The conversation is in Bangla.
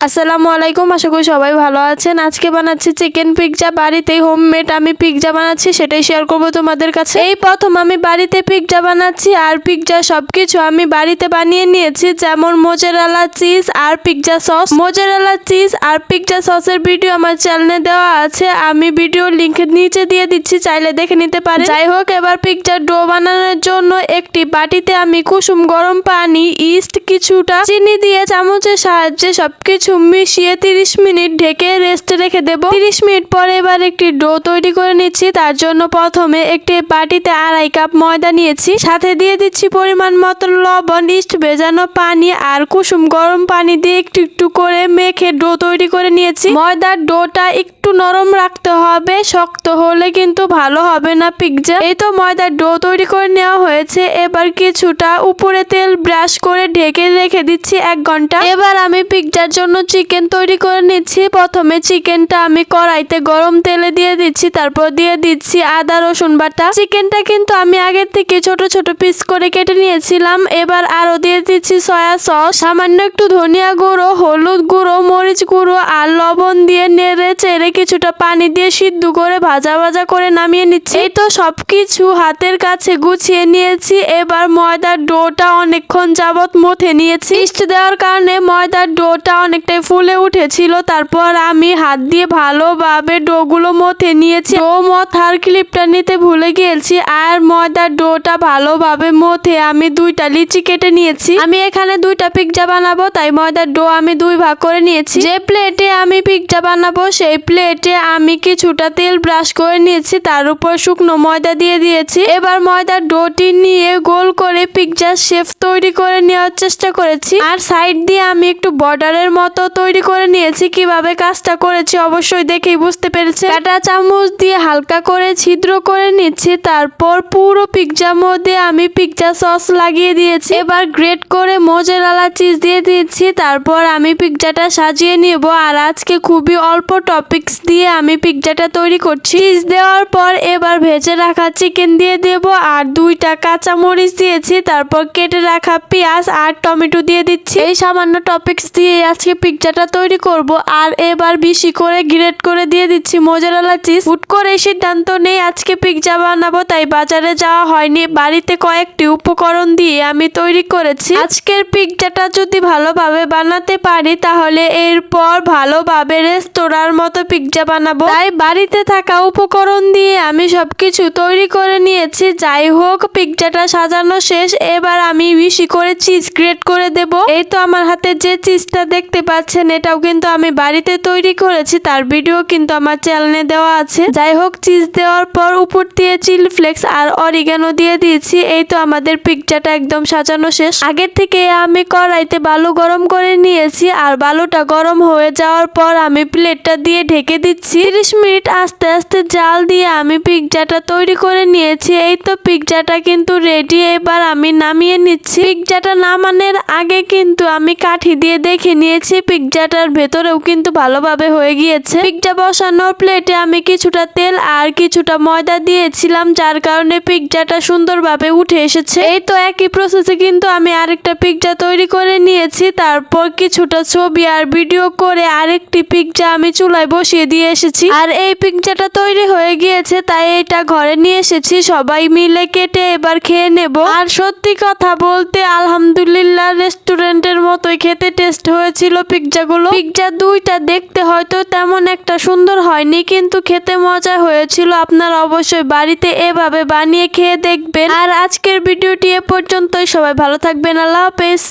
আসসালামু আলাইকুম, আশা করি সবাই ভালো আছেন। আজকে বানাচ্ছি চিকেন পিৎজা। বাড়িতেই হোমমেড আমি পিৎজা বানাচ্ছি, সেটাই শেয়ার করব তোমাদের কাছে। এই প্রথম আমি বাড়িতে পিৎজা বানাচ্ছি, আর পিৎজা সবকিছু আমি বাড়িতে বানিয়ে নিয়েছি, যেমন মোজারেলা চিজ আর পিৎজা সস। মোজারেলা চিজ আর পিৎজা সসের ভিডিও আমার চ্যানেলে দেওয়া আছে, আমি ভিডিও লিংক নিচে দিয়ে দিচ্ছি, চাইলে দেখে নিতে পারেন। যাই হোক, এবার পিৎজার ডো বানানোর জন্য একটি বাটিতে আমি কুসুম গরম পানি, ইস্ট, কিছুটা চিনি দিয়ে চামচের সাহায্যে সবকিছু মিশিয়ে 30 মিনিট ঢেকে রেস্টে রেখে দেব। 30 মিনিট পরে এবার একটি ডো তৈরি করে নিচ্ছি। তার জন্য প্রথমে একটি বাটিতে 2.5 কাপ ময়দা নিয়েছি, সাথে দিয়ে দিচ্ছি পরিমাণ মতো লবণ, ইস্ট ভেজানো পানি আর কুসুম গরম পানি দিয়ে একটু একটু করে মেখে ডো তৈরি করে নিয়েছি। ময়দার ডোটা একটু নরম রাখতে হবে, শক্ত হলে কিন্তু ভালো হবে না পিৎজা। এই তো ময়দার ডো তৈরি করে নেওয়া হয়েছে। এবার কিছুটা উপরে তেল ব্রাশ করে ঢেকে রেখে দিচ্ছি 1 ঘন্টা। এবার আমি পিৎজার জন্য চিকেন তৈরি করে নিচ্ছি। প্রথমে চিকেনটা আমি কড়াইতে গরম তেলে দিয়ে দিচ্ছি, তারপর দিয়ে দিচ্ছি আদা রসুন বাটা। চিকেনটা কিন্তু আমি আগের থেকে ছোট ছোট পিস করে কেটে নিয়েছিলাম। এবার আরো দিয়ে দিচ্ছি সয়া সস, সামান্য একটু ধনিয়া গুঁড়ো, হলুদ গুঁড়ো, মরিচ গুঁড়ো আর লবণ দিয়ে নেড়ে চেড়ে কিছুটা পানি দিয়ে সিদ্ধ করে ভাজা ভাজা করে নামিয়ে নিচ্ছি। এই তো সবকিছু হাতের কাছে গুছিয়ে নিয়েছি। এবার ময়দার ডোটা অনেকক্ষণ যাবত মথে নিয়েছি। ইস্ট দেওয়ার কারণে ময়দার ডোটা অনেকটাই ফুলে উঠেছিল। তারপর আমি হাত দিয়ে ভালোভাবে ডোগুলো মথে নিয়েছি। ডো মথার ক্লিপটা নিতে ভুলে গিয়েছি। আর ময়দার ডোটা ভালোভাবে মথে আমি 2টা লিচি কেটে নিয়েছি। আমি এখানে 2টা পিৎজা বানাবো, তাই ময়দার ডো আমি 2 ভাগ করে নিয়েছি। যে প্লেটে আমি পিৎজা বানাবো সেই প্লেটে আমি কিছুটা তেল ব্রাশ করে নিয়েছি, তার উপর শুকনো ময়দা দিয়ে দিয়েছি। এবার ময়দার ডোটি নিয়ে গোল করে পিৎজার শেপ তৈরি করে নেওয়ার চেষ্টা করেছি। আর সাইড দিয়ে আমি একটু বর্ডারের মতো তৈরি করে নিয়েছি। কিভাবে কাজটা করেছি অবশ্যই দেখেই বুঝতে পেরেছে। কাঁটা চামচ দিয়ে হালকা করে ছিদ্র করে নিচ্ছি। তারপর পুরো পিৎজার মধ্যে আমি পিৎজা সস লাগিয়ে দিয়েছি। এবার গ্রেট করে মোজারেলা চিজ দিয়ে দিচ্ছি। তারপর আমি পিৎজাটা সাজিয়ে নিব। আর আজকে খুবই অল্প টপিক্স দিয়ে আমি পিৎজাটা তৈরি করছি। চিজ দেওয়ার পর এবার ভেজে রাখা চিকেন দিয়ে দেব আর 2টা কাঁচা মরিচ দিয়েছি। তারপর কেটে রাখা পেঁয়াজ আর টমেটো দিয়ে দিচ্ছি। এই সামান্য টপিক্স দিয়ে আজকে পিৎজাটা তৈরি করব। আর এবার বেশি করে গ্রেট করে দিয়ে দিচ্ছি মোজারেলা চিজ। হুট করে সিদ্ধান্ত নেই আজকে পিৎজা বানাবো, তাই বাজারে যাওয়া হয়নি। বাড়িতে কয়েকটি উপকরণ দিয়ে আমি তৈরি করেছি। আজকের পিৎজাটা যদি ভালোভাবে বানাতে পারি তাহলে এরপর ভালোভাবে রেস্তোরাঁর মতো পিৎজা বানাবো। তাই বাড়িতে থাকা উপকরণ দিয়ে আমি সবকিছু তৈরি করে নিয়েছি। যাই হোক, পিৎজাটা সাজানো শেষ। এবার আমি বেশি করে চিজ গ্রেট করে দেব। এই তো আমার হাতে যে চিজটা দেখতে পাচ্ছেন, এটাও কিন্তু আমি বাড়িতে তৈরি করেছি, তার ভিডিও কিন্তু আমার চ্যানেলে দেওয়া আছে। যাই হোক, চিজ দেওয়ার পর উপর দিয়ে চিলি ফ্লেক্স আর অরিগানো দিয়ে দিয়েছি। এই তো আমাদের পিৎজাটা একদম সাজানো শেষ। আগের থেকে আমি কড়াইতে বালু গরম করে নিয়েছি। আর বালুটা গরম হয়ে যাওয়ার পর আমি প্লেটটা দিয়ে ঢেকে দিচ্ছি। 30 মিনিট আস্তে আস্তে জাল দিয়ে আমি পিৎজাটা তৈরি করে নিয়েছি। এই তো পিৎজাটা কিন্তু রেডি। এবার আমি নামিয়ে নিচ্ছি। পিৎজাটা নামানোর আগে কিন্তু আমি কাঠি দিয়ে দেখে নিয়েছি পিৎজাটার ভেতরেও কিন্তু ভালোভাবে হয়ে গিয়েছে। পিৎজা বসানোর প্লেটে আমি কিছুটা তেল আর কিছুটা ময়দা দিয়েছিলাম, যার কারণে পিৎজাটা সুন্দরভাবে উঠে এসেছে। এই তো একই প্রসেসে কিন্তু আমি আরেকটা পিৎজা তৈরি করে নিয়েছি। তারপর কিছুটা ছবি আর ভিডিও করে আরেকটি পিৎজা আমি চুলায় বসিয়ে দিয়ে এসেছি। আর এই পিৎজাটা তৈরি হয়ে গিয়েছে, তাই এটা ঘরে নিয়ে এসেছি। সবাই মিলে কেটে এবার খেয়ে নেব। আর সত্যি কথা বলতে আলহামদুলিল্লাহ রেস্টুরেন্টের মতোই খেতে টেস্ট হয়েছিল পিৎজাগুলো। পিৎজা 2টা দেখতে হয়তো তেমন একটা সুন্দর হয়নি, কিন্তু খেতে মজা হয়েছিল। আপনারা অবশ্যই বাড়িতে এভাবে বানিয়ে খেয়ে দেখবেন। আর আজকের ভিডিওটি এ পর্যন্তই। সবাই ভালো থাকবেন। আল্লাহ হাফেজ।